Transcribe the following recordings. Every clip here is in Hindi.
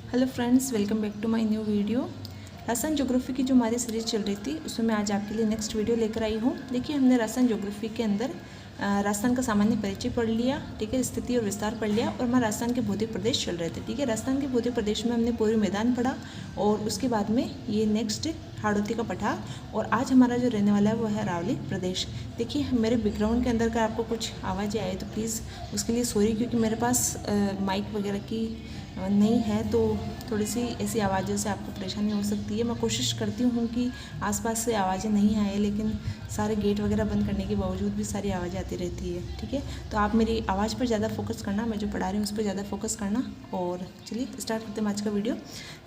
Hello friends, welcome back to my new video. Rajasthan geography की जो हमारी सीरीज चल रही थी उसमें मैं आज आपके लिए नेक्स्ट वीडियो लेकर आई हूँ। देखिए, हमने राजस्थान ज्योग्राफी के अंदर राजस्थान का सामान्य परिचय पढ़ लिया, ठीक है, स्थिति और विस्तार पढ़ लिया और हमारा राजस्थान के भौतिक प्रदेश चल रहे थे। ठीक है, राजस्थान के भौतिक प्रदेश में हमने पूर्वी मैदान पढ़ा और उसके बाद में ये नेक्स्ट हाड़ौती का पठार, और आज हमारा जो रहने वाला है वो है अरावली प्रदेश। देखिए, मेरे बैकग्राउंड के अंदर का आपको कुछ आवाज़ें आए तो प्लीज़ उसके लिए सॉरी, क्योंकि मेरे पास माइक वगैरह की नहीं है, तो थोड़ी सी ऐसी आवाज़ों से आपको परेशानी हो सकती है। मैं कोशिश करती हूँ कि आसपास से आवाज़ें नहीं आए, लेकिन सारे गेट वगैरह बंद करने के बावजूद भी सारी आवाज़ें आती रहती है। ठीक है, तो आप मेरी आवाज़ पर ज़्यादा फोकस करना, मैं जो पढ़ा रही हूँ उस पर ज़्यादा फोकस करना। और चलिए स्टार्ट करते हैं आज का वीडियो।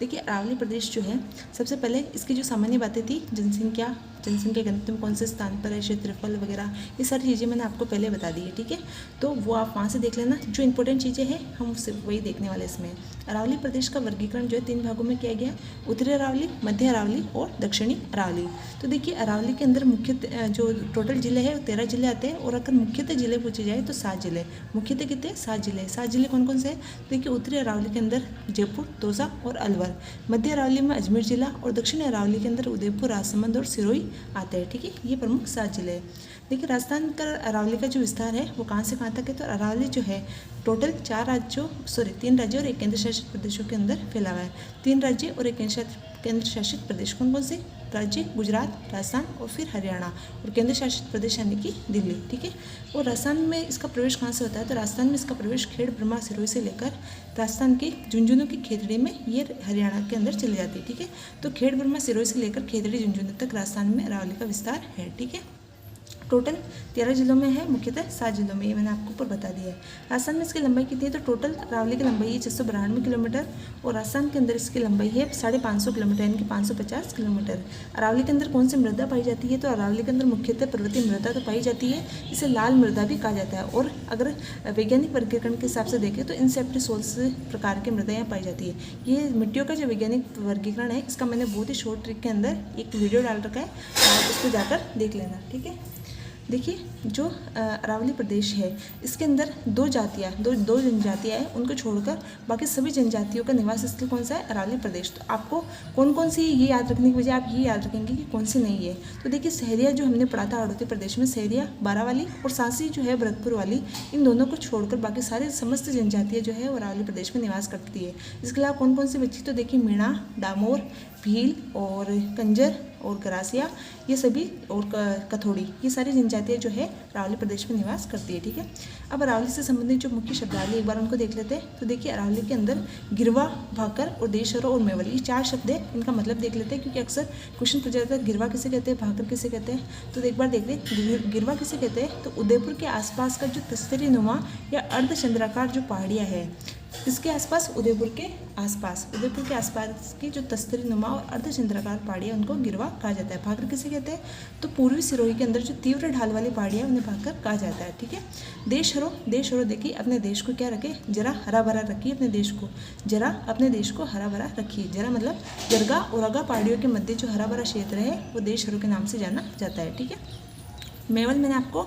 देखिए, अरावली प्रदेश जो है, सबसे पहले इसकी जो सामान्य बातें थी, जनसंख्या घनत्व कौन से स्थान पर है, क्षेत्रफल वगैरह, ये सारी चीज़ें मैंने आपको पहले बता दी है। ठीक है, तो वो आप वहाँ से देख लेना। जो इंपॉर्टेंट चीज़ें हैं हम उससे वही देखने वाले इसमें। अरावली प्रदेश का वर्गीकरण जो है 3 भागों में किया गया, उत्तरी अरावली, मध्य अरावली और दक्षिणी अरावली। तो देखिए, अरावली के अंदर मुख्य जो टोटल जिले हैं वो 13 जिले आते हैं, और अगर मुख्यतः जिले पूछे जाए तो 7 जिले। मुख्यतः कितने? 7 जिले। 7 जिले कौन कौन से हैं? देखिए, उत्तरी अरावली के अंदर जयपुर, दौसा और अलवर। मध्य अरावली में अजमेर जिला, और दक्षिणी अरावली के अंदर उदयपुर, राजसमंद और सिरोही आते हैं। ठीक है, ये प्रमुख 7 जिले हैं। देखिए, राजस्थान का अरावली का जो विस्तार है वो कहाँ से कहाँ तक है? तो अरावली जो है टोटल 3 राज्यों और 1 केंद्र शासित प्रदेशों के अंदर फैला हुआ है। 3 राज्य और 1 केंद्र शासित प्रदेश कौन कौन से? राज्य गुजरात, राजस्थान और फिर हरियाणा, और केंद्र शासित प्रदेश यानी कि दिल्ली। ठीक है, और राजस्थान में इसका प्रवेश कहाँ से होता है? तो राजस्थान में इसका प्रवेश खेड़, ब्रह्मा, सिरोही से लेकर राजस्थान के झुंझुनू की खेतड़ी में ये हरियाणा के अंदर चली जाती है। ठीक है, तो खेड़, ब्रह्मा, सिरोही से लेकर खेतड़ी, झुंझुनू तक राजस्थान में अरावली का विस्तार है। ठीक है, टोटल 13 जिलों में है, मुख्यतः 7 जिलों में, ये मैंने आपको ऊपर बता दिया है। राजस्थान में इसकी लंबाई कितनी है? तो टोटल अरावली की लंबाई है 692 किलोमीटर, और राजस्थान के अंदर इसकी लंबाई है 550 किलोमीटर, यानी कि 550 किलोमीटर। अरावली के अंदर कौन सी मृदा पाई जाती है? तो अरावली के अंदर मुख्यतः पर्वतीय मृदा तो पाई जाती है, इसे लाल मृदा भी कहा जाता है। और अगर वैज्ञानिक वर्गीकरण के हिसाब से देखें तो इंसेप्टिसोल्स प्रकार की मृदा यहाँ पाई जाती है। ये मिट्टियों का जो वैज्ञानिक वर्गीकरण है, इसका मैंने बहुत ही शॉर्ट ट्रिक के अंदर एक वीडियो डाल रखा है, आप उसको जाकर देख लेना। ठीक है, देखिए, जो अरावली प्रदेश है इसके अंदर दो जनजातियाँ हैं, उनको छोड़कर बाकी सभी जनजातियों का निवास स्थल कौन सा है? अरावली प्रदेश। तो आपको कौन कौन सी ये याद रखने की बजाय आप ये याद रखेंगे कि कौन सी नहीं है। तो देखिए, सहरिया जो हमने पढ़ा था हाड़ौती प्रदेश में, सहरिया बारा वाली और सांसी जो है भरतपुर वाली, इन दोनों को छोड़कर बाकी सारे समस्त जनजातियाँ जो है वो अरावली प्रदेश में निवास करती है। इसके अलावा कौन कौन सी बची? तो देखिए, मीणा, डामोर, भील और कंजर और गरासिया, ये सभी, और कथोड़ी, ये सारी जनजातियाँ जो है अरावली प्रदेश में निवास करती है। ठीक है, अब अरावली से संबंधित जो मुख्य शब्दावली एक बार उनको देख लेते हैं। तो देखिए, अरावली के अंदर गिरवा, भाकर और देशहरों और मेवल, ये 4 शब्द है, इनका मतलब देख लेते हैं, क्योंकि अक्सर क्वेश्चन पूछा जाता है गिरवा किसे कहते हैं, भाकर किसे कहते हैं। तो एक बार देख लें, गिरवा किसे कहते हैं? तो उदयपुर के आसपास का जो तस्तरी नुमा या अर्धचंद्राकार जो पहाड़ियाँ है, इसके आसपास, उदयपुर के आसपास की जो तस्तरी नुमा और अर्धचंद्राकार पहाड़ियाँ, उनको गिरवा कहा जाता है। भाकर किसे कहते हैं? तो पूर्वी सिरोही के अंदर जो तीव्र ढाल वाली पहाड़ियाँ, उन्हें भाकर कहा जाता है। ठीक है, देशहरों देखिए, अपने देश को क्या रखे? जरा हरा भरा रखिए, अपने देश को हरा भरा रखिए। जरा मतलब जरगा और अगा पहाड़ियों के मध्य जो हरा भरा क्षेत्र है वो देशहरों के नाम से जाना जाता है। ठीक है, मेवल मैंने आपको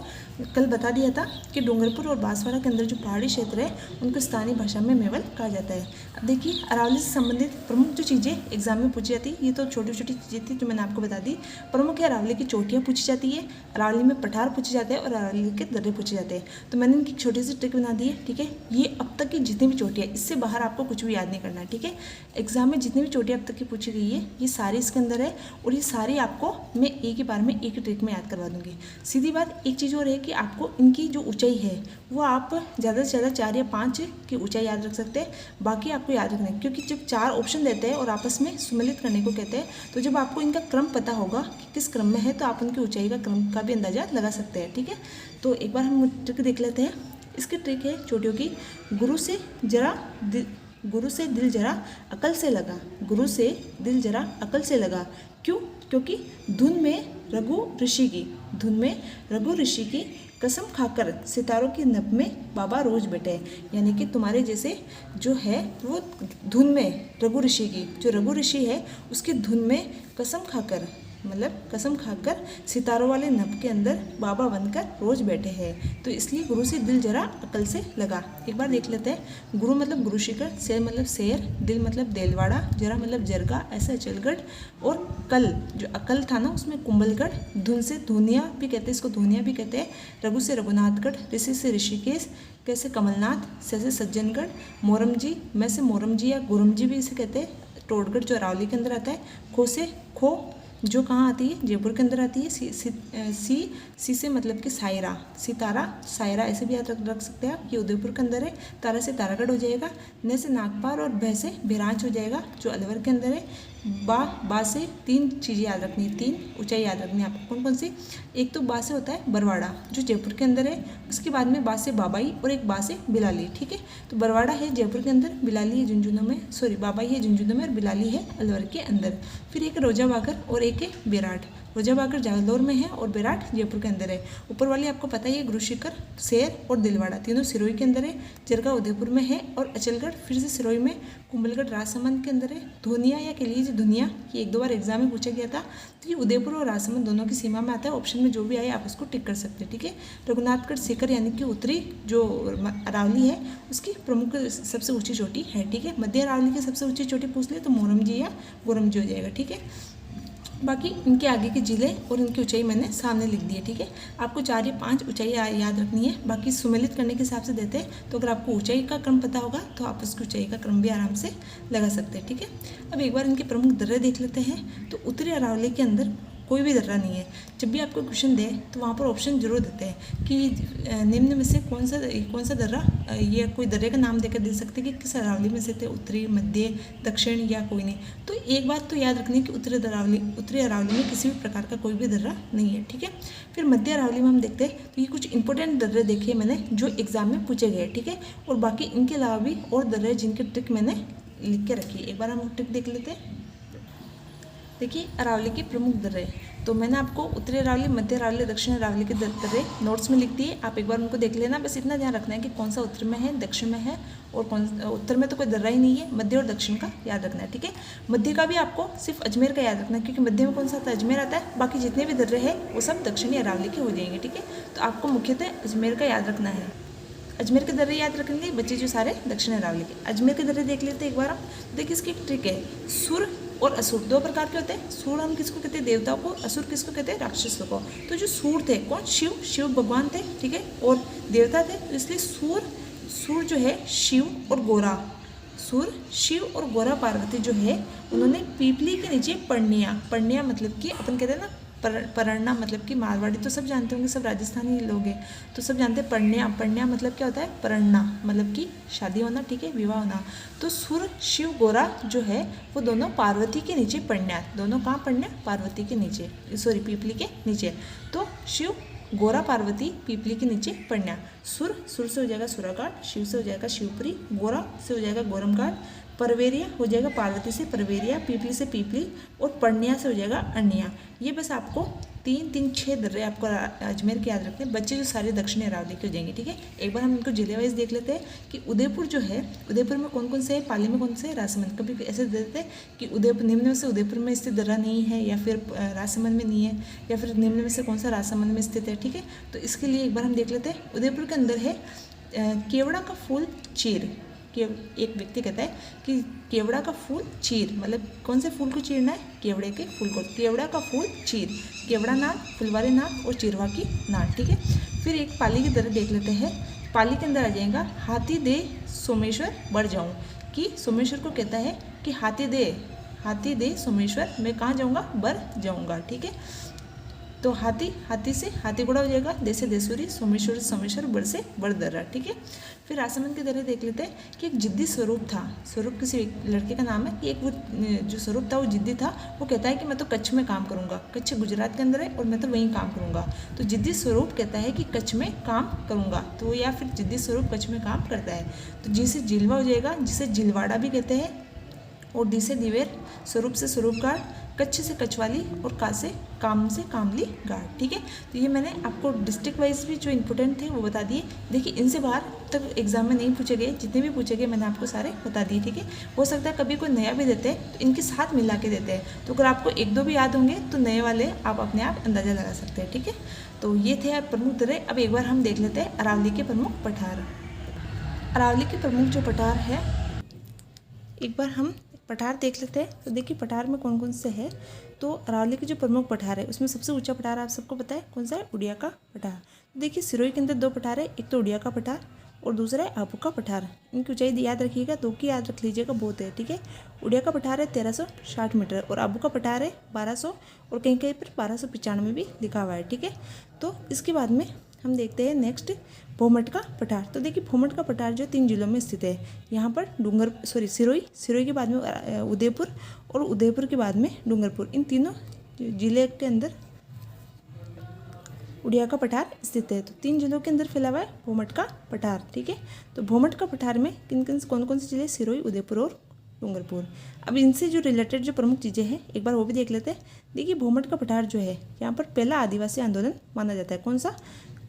कल बता दिया था कि डूंगरपुर और बांसवाड़ा के अंदर जो पहाड़ी क्षेत्र है उनको स्थानीय भाषा में मेवल कहा जाता है। अब देखिए, अरावली से संबंधित प्रमुख जो चीज़ें एग्जाम में पूछी जाती है, ये तो छोटी छोटी चीज़ें थी जो मैंने आपको बता दी। प्रमुख है, अरावली की चोटियाँ पूछी जाती है, अरावली में पठार पूछे जाते हैं और अरावली के दर्रे पूछे जाते हैं। तो मैंने इनकी छोटी सी ट्रिक बना दी है। ठीक है, ये अब तक की जितनी भी चोटियाँ, इससे बाहर आपको कुछ भी याद नहीं करना है। ठीक है, एग्जाम में जितनी भी चोटियाँ अब तक की पूछी गई है, ये सारी इसके अंदर है, और ये सारी आपको मैं एक ही बार में एक ही ट्रिक में याद करवा दूंगी। सीधी बात, एक चीज़ और है कि आपको इनकी जो ऊंचाई है वो आप ज़्यादा से ज़्यादा 4 या 5 की ऊंचाई याद रख सकते हैं, बाकी आपको याद रखना है, क्योंकि जब 4 ऑप्शन देते हैं और आपस में सम्मिलित करने को कहते हैं, तो जब आपको इनका क्रम पता होगा कि किस क्रम में है, तो आप उनकी ऊंचाई का क्रम का भी अंदाजा लगा सकते हैं। ठीक है, तो एक बार हम ट्रिक देख लेते हैं। इसकी ट्रिक है चोटियों की, गुरु से दिल जरा अकल से लगा, गुरु से दिल जरा अकल से लगा। क्यों? क्योंकि धुन में रघु ऋषि की कसम खाकर सितारों की नभ में बाबा रोज बैठे। यानी कि तुम्हारे जैसे जो है वो धुन में रघु ऋषि है उसकी धुन में कसम खाकर मतलब कसम खाकर सितारों वाले नभ के अंदर बाबा बनकर रोज बैठे हैं। तो इसलिए गुरु से दिल जरा अकल से लगा। एक बार देख लेते हैं। गुरु मतलब गुरु शिखर, शेर मतलब शेर, दिल मतलब देलवाड़ा, जरा मतलब जरगा, ऐसे अचलगढ़, और कल जो अकल था ना उसमें कुंभलगढ़, धुन से धुनिया भी कहते हैं, इसको धुनिया भी कहते हैं, रघु से रघुनाथगढ़, ऋषि से ऋषिकेश, कैसे कमलनाथ, से सज्जनगढ़, मोरमजी, मैं से मोरमजी या गोरमजी भी इसे कहते हैं, टोडगढ़ जो अरावली के अंदर आता है, खो से खो जो कहाँ आती है, जयपुर के अंदर आती है, सी से मतलब कि सायरा, सितारा सायरा ऐसे भी याद रख सकते हैं आप, ये उदयपुर के अंदर है। तारा से तारागढ़ हो जाएगा, न से नागपार और भय से भिरांच हो जाएगा जो अलवर के अंदर है। बा से 3 चीज़ें याद रखनी है, 3 ऊंचाई याद रखनी है आपको। कौन कौन सी? एक तो बा से होता है बरवाड़ा जो जयपुर के अंदर है, उसके बाद में बा से बाबाई और एक बा से बिलाली, ठीक है। तो बरवाड़ा है जयपुर के अंदर, बिलाली है झुंझुनू में, सॉरी बाबाई है झुंझुनू में और बिलाली है अलवर के अंदर। फिर एक रोजा बागर और एक है बेराट। रोजा बागर जालौर में है और बेराट जयपुर के अंदर है। ऊपर वाली आपको पता ही है, गुरु शिखर, शेर और दिलवाड़ा तीनों सिरोही के अंदर है। जरगा उदयपुर में है और अचलगढ़ फिर से सिरोही में, कुंभलगढ़ राजसमंद के अंदर है। धुनिया या कह लीजिए दुनिया, ये 1-2 बार एग्जाम में पूछा गया था। तो ये उदयपुर और राजसमंद दोनों की सीमा में आता है। ऑप्शन में जो भी आए आप उसको टिक कर सकते हैं, ठीक है। रघुनाथगढ़ शिखर यानी कि उत्तरी जो अरावली है उसकी प्रमुख सबसे ऊंची चोटी है, ठीक है। मध्य अरावली की सबसे ऊंची चोटी पूछ ले तो मोरमजी या गोरमजी हो जाएगा, ठीक है। बाकी इनके आगे के जिले और इनकी ऊंचाई मैंने सामने लिख दी है, ठीक है। आपको 4 या 5 ऊंचाई याद रखनी है, बाकी सुमेलित करने के हिसाब से देते हैं। तो अगर आपको ऊंचाई का क्रम पता होगा तो आप उसकी ऊंचाई का क्रम भी आराम से लगा सकते हैं, ठीक है। अब एक बार इनके प्रमुख दर्रे देख लेते हैं। तो उत्तरी अरावली के अंदर कोई भी दर्रा नहीं है। जब भी आपको क्वेश्चन दे तो वहाँ पर ऑप्शन जरूर देते हैं कि निम्न में से कौन सा दर्रा, ये कोई दर्रे का नाम देकर दे सकते हैं कि किस अरावली में से थे, उत्तरी, मध्य, दक्षिण या कोई नहीं। तो एक बात तो याद रखनी है कि उत्तरी अरावली में किसी भी प्रकार का कोई भी दर्रा नहीं है, ठीक है। फिर मध्य अरावली में हम देखते हैं तो ये कुछ इंपॉर्टेंट दर्रे देखे मैंने जो एग्जाम में पूछे गए, ठीक है। और बाकी इनके अलावा भी और दर्रे जिनके ट्रिक मैंने लिख के रखी है। एक बार हम ट्रिक देख लेते हैं। देखिए अरावली के प्रमुख दर्रे, तो मैंने आपको उत्तरी अरावली, मध्य अरावली, दक्षिण अरावली के दर्रे नोट्स में लिख दिए। आप एक बार उनको देख लेना। बस इतना ध्यान रखना है कि कौन सा उत्तर में है, दक्षिण में है, और कौन उत्तर में तो कोई दर्रा ही नहीं है। मध्य और दक्षिण का याद रखना है, ठीक है। मध्य का भी आपको सिर्फ अजमेर का याद रखना है, क्योंकि मध्य में कौन सा आता है, अजमेर आता है। बाकी जितने भी दर्रे हैं वो सब दक्षिणी अरावली के हो जाएंगे, ठीक है। तो आपको मुख्यतः अजमेर का याद रखना है। अजमेर के दर्रे याद रखेंगे बच्चे जो सारे दक्षिण अरावली के। अजमेर के दर्रे देख लेते हैं एक बार हम। देखिए इसकी एक ट्रिक है, सुर और असुर 2 प्रकार के होते हैं। सुर हम किसको कहते हैं, देवताओं को। असुर किसको कहते हैं, राक्षसों को। तो जो सुर थे कौन, शिव भगवान थे, ठीक है, और देवता थे। तो इसलिए सुर जो है शिव और गोरा, सुर शिव और गोरा पार्वती जो है उन्होंने पीपली के नीचे पढ़निया मतलब कि अपन कहते हैं ना परण्या, मतलब कि मारवाड़ी तो सब जानते होंगे, सब राजस्थानी लोग हैं तो सब जानते हैं। पढ़निया मतलब क्या होता है, परण्या मतलब कि शादी होना, ठीक है, विवाह होना। तो सुर शिव गोरा जो है वो दोनों पार्वती के नीचे पढ़निया, दोनों कहाँ पढ़निया, पार्वती के नीचे, सॉरी पीपली के नीचे। तो शिव गोरा पार्वती पीपली के नीचे पढ़निया। सुर से हो जाएगा सुराघाट, शिव से हो जाएगा शिवपुरी, गोरा से हो जाएगा गोरमघाट, परवेरिया हो जाएगा पार्वती से परवेरिया, पीपली से पीपली, और पढ़निया से हो जाएगा अरनिया। ये बस आपको 6 दर्रे आपको अजमेर के याद रखते हैं। बच्चे जो सारे दक्षिणी अरावली के हो जाएंगे, ठीक है। एक बार हम इनको जिले वाइज देख लेते हैं कि उदयपुर जो है, उदयपुर में कौन कौन से है, पाली में कौन से है, राजसमंद। कभी ऐसे देते हैं कि उदयपुर निम्न में से उदयपुर में स्थित दर्रा नहीं है, या फिर राजसमंद में नहीं है, या फिर निम्न में से कौन सा राजसमंद में स्थित है, ठीक है। तो इसके लिए एक बार हम देख लेते हैं। उदयपुर के अंदर है केवड़ा का फूल चीर। एक व्यक्ति कहता है कि केवड़ा का फूल चीर, मतलब कौन से फूल को चीरना है, केवड़े के फूल को। केवड़ा का फूल चीर, केवड़ा नाग, फुलवारी नाग और चिरवा की नाग, ठीक है। फिर एक पाली की तरह देख लेते हैं। पाली के अंदर आ जाएगा हाथी दे सोमेश्वर बढ़ जाऊँ, कि सोमेश्वर को कहता है कि हाथी दे सोमेश्वर, मैं कहाँ जाऊँगा, बढ़ जाऊँगा, ठीक है। तो हाथी से हाथी घोड़ा हो जाएगा, दे से देसूरी, सोमेश्वर, बढ़ से बड़दर्रा, ठीक है। फिर राजसमंद के दर्रे देख लेते हैं कि एक जिद्दी स्वरूप था। स्वरूप किसी लड़के का नाम है कि एक वो जो स्वरूप था वो जिद्दी था। वो कहता है कि मैं तो कच्छ में काम करूँगा। कच्छ गुजरात के अंदर है और मैं तो वहीं काम करूँगा। तो जिद्दी स्वरूप कहता है कि कच्छ में काम करूँगा, तो या फिर जिद्दी स्वरूप कच्छ में काम करता है। तो जिसे जिलवा हो जाएगा, जिसे जिलवाड़ा भी कहते हैं, और डी से दिवेर, स्वरूप से स्वरूपगढ़, कच्छ से कछवाली और का से कामली घाट। ठीक है, तो ये मैंने आपको डिस्ट्रिक्ट वाइज भी जो इंपॉर्टेंट थे वो बता दिए। देखिए इनसे बाहर तक एग्जाम में नहीं पूछे गए, जितने भी पूछे गए मैंने आपको सारे बता दिए। ठीक है, हो सकता है कभी कोई नया भी देते हैं तो इनके साथ मिला के देते हैं, तो अगर आपको एक दो भी याद होंगे तो नए वाले आप अपने आप अंदाज़ा लगा सकते हैं। ठीक है, तो ये थे प्रमुख दर्रे। अब एक बार हम देख लेते हैं अरावली के प्रमुख पठार। अरावली के प्रमुख जो पठार है, एक बार हम पठार देख लेते हैं। तो देखिए पठार में कौन कौन से है। तो अरावली के जो प्रमुख पठार है उसमें सबसे ऊंचा पठार आप सबको पता है कौन सा है, उड़िया का पठार। तो देखिए सिरोही के अंदर दो पठार है, एक तो उड़िया का पठार और दूसरा है आबू का पठार। इनकी ऊंचाई याद रखिएगा, दो की याद रख लीजिएगा, बहुत है। ठीक है, उड़िया का पठार है 1360 मीटर और आबू का पठार है 1200 और कहीं कहीं पर 1295 भी लिखा हुआ है। ठीक है, तो इसके बाद में हम देखते हैं नेक्स्ट भोमट का पठार। तो देखिए भोमट का पठार जो 3 जिलों में स्थित है। यहाँ पर सिरोही के बाद में उदयपुर और उदयपुर के बाद में डूंगरपुर, इन तीनों जिले के अंदर उड़िया का पठार स्थित है। तो 3 जिलों के अंदर फैला हुआ है भोमट का पठार। ठीक है, तो भोमट का पठार में कौन कौन से जिले, सिरोही, उदयपुर और डूंगरपुर। अब इनसे जो रिलेटेड जो प्रमुख चीज़ें हैं एक बार वो भी देख लेते हैं। देखिए भोमट का पठार जो है यहाँ पर पहला आदिवासी आंदोलन माना जाता है। कौन सा?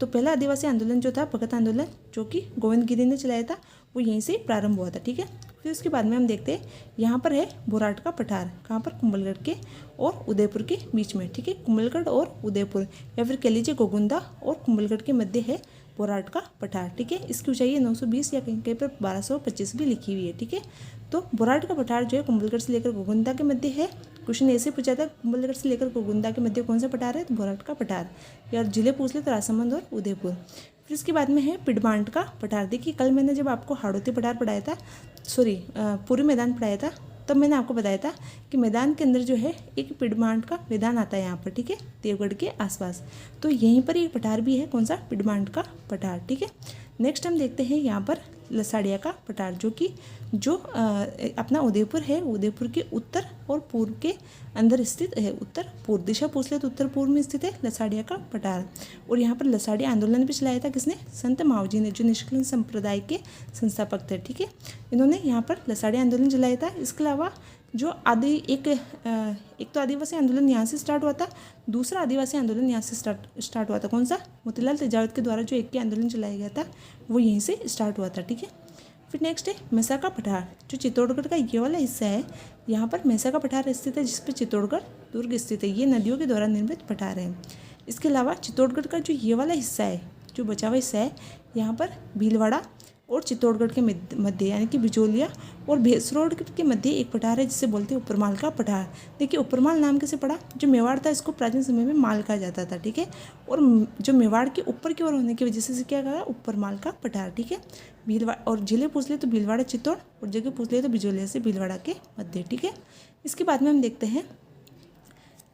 तो पहला आदिवासी आंदोलन जो था भगत आंदोलन, जो कि गोविंद गिरी ने चलाया था, वो यहीं से प्रारंभ हुआ था। ठीक है, फिर उसके बाद में हम देखते हैं यहाँ पर है बोराट का पठार। कहाँ पर? कुंभलगढ़ के और उदयपुर के बीच में। ठीक है, कुंभलगढ़ और उदयपुर या फिर कह लीजिए गोगुंदा और कुंभलगढ़ के मध्य है बोराट का पठार। ठीक है, इसकी ऊंचाई है 920 या कहीं कहीं पर 1225 भी लिखी हुई है। ठीक है, तो बोराट का पठार जो है कुंभलगढ़ से लेकर गोगुंदा के मध्य है। क्वेश्चन ऐसे पूछा था, कुंभलगढ़ से लेकर गोगुंदा के मध्य कौन सा पठार है? तो बोराट का पठार। या जिले पूछ ले तो राजसमंद और उदयपुर। फिर इसके बाद में है पिडमांट का पठार। देखिए कल मैंने जब आपको हाड़ौती पठार पढ़ाया था, पूरी मैदान पढ़ाया था, तब मैंने आपको बताया था कि मैदान के अंदर जो है एक पिडमांट का मैदान आता है यहाँ पर। ठीक है, देवगढ़ के आसपास, तो यहीं पर एक पठार भी है। कौन सा? पिडमांट का पठार। ठीक है, नेक्स्ट हम देखते हैं यहाँ पर लसाड़िया का पठार, जो अपना उदयपुर है, उदयपुर के उत्तर और पूर्व के अंदर स्थित है। उत्तर पूर्व दिशा पूछ ले तो उत्तर पूर्व में स्थित है लसाड़िया का पठार। और यहाँ पर लसाड़िया आंदोलन भी चलाया था। किसने? संत मावजी ने, जो निष्कलन संप्रदाय के संस्थापक थे। ठीक है, इन्होंने यहाँ पर लसाड़िया आंदोलन चलाया था। इसके अलावा जो एक तो आदिवासी आंदोलन यहाँ से स्टार्ट हुआ था, दूसरा आदिवासी आंदोलन यहाँ से स्टार्ट हुआ था। कौन सा? मोतीलाल तेजावत के द्वारा जो एक आंदोलन चलाया गया था वो यहीं से स्टार्ट हुआ था। ठीक है, फिर नेक्स्ट है मेसा का पठार, जो चित्तौड़गढ़ का ये वाला हिस्सा है। यहाँ पर मेसा का पठार स्थित है, जिस पर चित्तौड़गढ़ दुर्ग स्थित है। ये नदियों के द्वारा निर्मित पठार है। इसके अलावा चित्तौड़गढ़ का जो ये वाला हिस्सा है, जो बचा हुआ हिस्सा है, यहाँ पर भीलवाड़ा और चित्तौड़गढ़ के मध्य यानी कि बिजोलिया और भेसरोड के मध्य एक पठार है, जिसे बोलते हैं उपरमाल का पठार। देखिए उपरमाल नाम कैसे पड़ा? जो मेवाड़ था इसको प्राचीन समय में माल कहा जाता था। ठीक है, और जो मेवाड़ के ऊपर की ओर होने की वजह से क्या कहा? उपरमाल का पठार। ठीक है, भीलवाड़ा और जिले पूछ ले तो भीलवाड़ा चित्तौड़ और जगह पूछ ले तो बिजोलिया से भीलवाड़ा के मध्य। ठीक है, इसके बाद में हम देखते हैं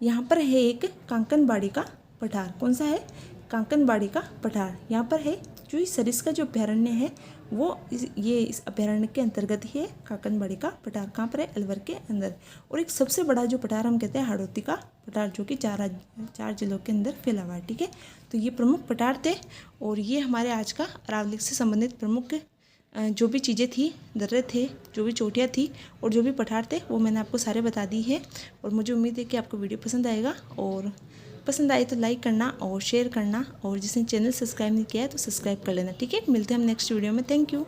यहाँ पर है एक कांकनबाड़ी का पठार। कौन सा है? कांकनबाड़ी का पठार। यहाँ पर है जो इस सरिस्का जो अभ्यारण्य है वो इस अभ्यारण्य के अंतर्गत ही है कांकनबाड़ी का पठार। कहाँ पर है? अलवर के अंदर। और एक सबसे बड़ा जो पठार हम कहते हैं हाड़ौती का पठार, जो कि 4 जिलों के अंदर फैला हुआ है। ठीक है, तो ये प्रमुख पठार थे और ये हमारे आज का अरावली से संबंधित प्रमुख जो भी चीज़ें थी, दर्रे थे, जो भी चोटियाँ थी और जो भी पठार थे वो मैंने आपको सारे बता दी है। और मुझे उम्मीद है कि आपको वीडियो पसंद आएगा, और पसंद आए तो लाइक करना और शेयर करना, और जिसने चैनल सब्सक्राइब नहीं किया है तो सब्सक्राइब कर लेना। ठीक है, मिलते हैं हम नेक्स्ट वीडियो में। Thank you.